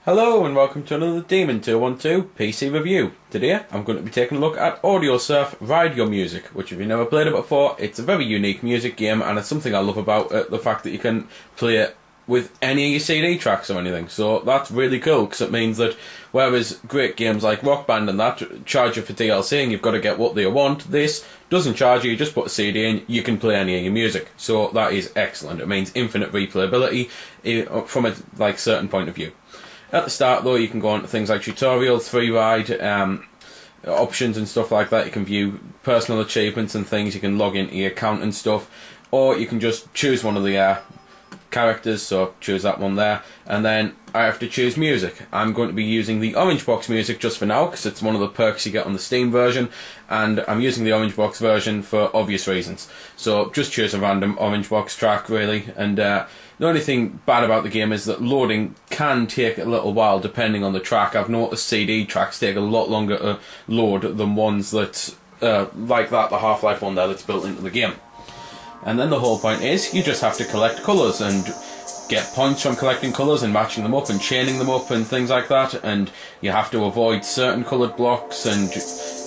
Hello and welcome to another Demon 212 PC review. Today I'm going to be taking a look at Audiosurf Ride Your Music, which if you've never played it before, it's a very unique music game and it's something I love about the fact that you can play it with any of your CD tracks or anything. So that's really cool because it means that whereas great games like Rock Band and that charge you for DLC and you've got to get what they want, this doesn't charge you just put a CD in, you can play any of your music. So that is excellent. It means infinite replayability from a certain point of view. At the start though, you can go on to things like tutorials, free ride, options and stuff like that. You can view personal achievements and things, you can log into your account and stuff, or you can just choose one of the characters, so choose that one there, and then I have to choose music. I'm going to be using the Orange Box music just for now, because it's one of the perks you get on the Steam version, and I'm using the Orange Box version for obvious reasons. So just choose a random Orange Box track really, and the only thing bad about the game is that loading can take a little while depending on the track. I've noticed CD tracks take a lot longer to load than ones that, like that, the Half-Life one there that's built into the game. And then the whole point is, you just have to collect colours and get points from collecting colours and matching them up and chaining them up and things like that, and you have to avoid certain coloured blocks and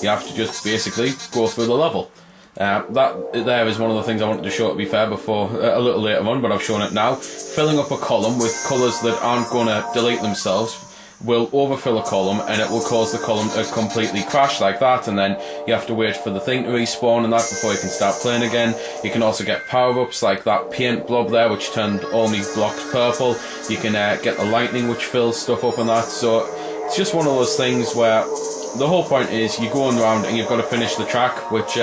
you have to just basically go through the level. That there is one of the things I wanted to show, to be fair, before a little later on, but I've shown it now. Filling up a column with colours that aren't going to delete themselves will overfill a column and it will cause the column to completely crash like that, and then you have to wait for the thing to respawn and that before you can start playing again. You can also get power-ups like that paint blob there which turned all my blocks purple. You can get the lightning which fills stuff up and that, so it's just one of those things where the whole point is you're going around and you've got to finish the track which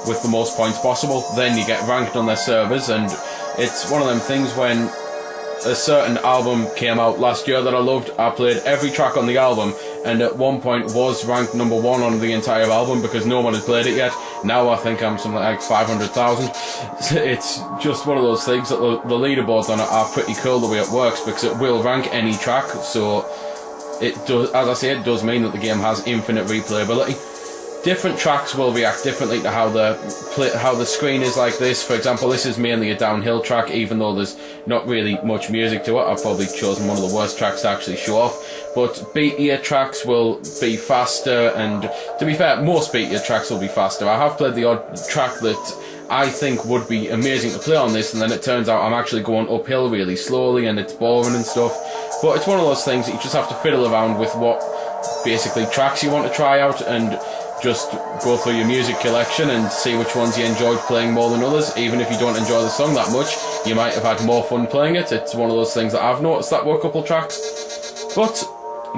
with the most points possible, then you get ranked on their servers. And it's one of them things, when a certain album came out last year that I loved, I played every track on the album and at one point was ranked #1 on the entire album because no one had played it yet. Now I think I'm something like 500,000. It's just one of those things that the leaderboards on it are pretty cool the way it works, because it will rank any track, so it does, as I say, it does mean that the game has infinite replayability. Different tracks will react differently to how the screen is like this. For example, this is mainly a downhill track, even though there's not really much music to it. I've probably chosen one of the worst tracks to actually show off. But beatier tracks will be faster, and to be fair, most beatier tracks will be faster. I have played the odd track that I think would be amazing to play on this, and then it turns out I'm actually going uphill really slowly and it's boring and stuff. But it's one of those things that you just have to fiddle around with what basically tracks you want to try out, and just go through your music collection and see which ones you enjoyed playing more than others. Even if you don't enjoy the song that much, you might have had more fun playing it. It's one of those things that I've noticed that were a couple tracks. But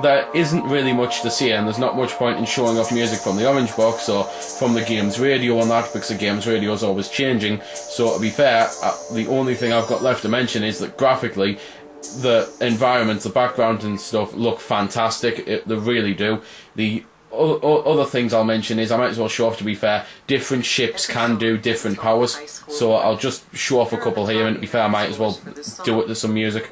there isn't really much to see, and there's not much point in showing off music from the Orange Box or from the game's radio and that, because the game's radio is always changing. So to be fair, the only thing I've got left to mention is that graphically, the environments, the background and stuff look fantastic. They really do. The other things I'll mention is, I might as well show off, to be fair, different ships can do different powers, so I'll just show off a couple here, and to be fair I might as well do it to some music.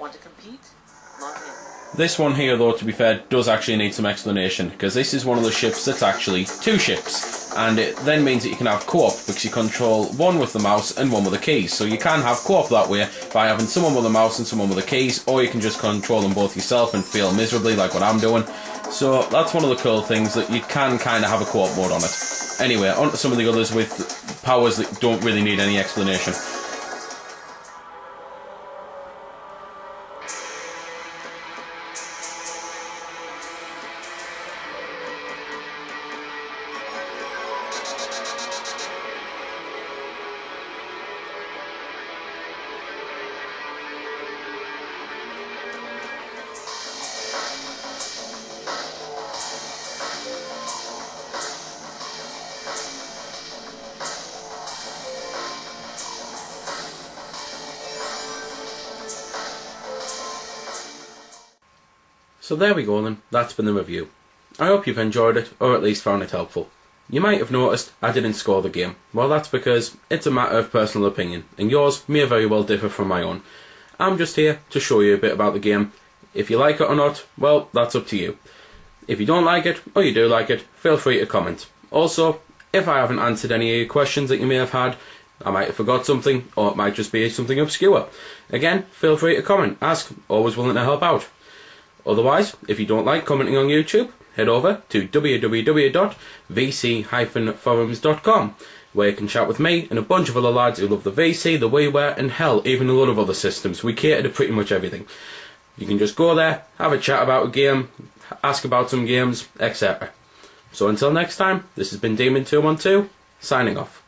This one here though, to be fair, does actually need some explanation, because this is one of the ships that's actually two ships, and it then means that you can have co-op, because you control one with the mouse and one with the keys. So you can have co-op that way by having someone with a mouse and someone with the keys, or you can just control them both yourself and fail miserably like what I'm doing. So that's one of the cool things, that you can kind of have a co-op mode on it. Anyway, on to some of the others with powers that don't really need any explanation. So there we go then, that's been the review. I hope you've enjoyed it, or at least found it helpful. You might have noticed I didn't score the game. Well, that's because it's a matter of personal opinion, and yours may very well differ from my own. I'm just here to show you a bit about the game. If you like it or not, well, that's up to you. If you don't like it, or you do like it, feel free to comment. Also, if I haven't answered any of your questions that you may have had, I might have forgot something, or it might just be something obscure. Again, feel free to comment, ask, always willing to help out. Otherwise, if you don't like commenting on YouTube, head over to www.vc-forums.com, where you can chat with me and a bunch of other lads who love the VC, the WiiWare, and hell, even a lot of other systems. We cater to pretty much everything. You can just go there, have a chat about a game, ask about some games, etc. So until next time, this has been Demon212, signing off.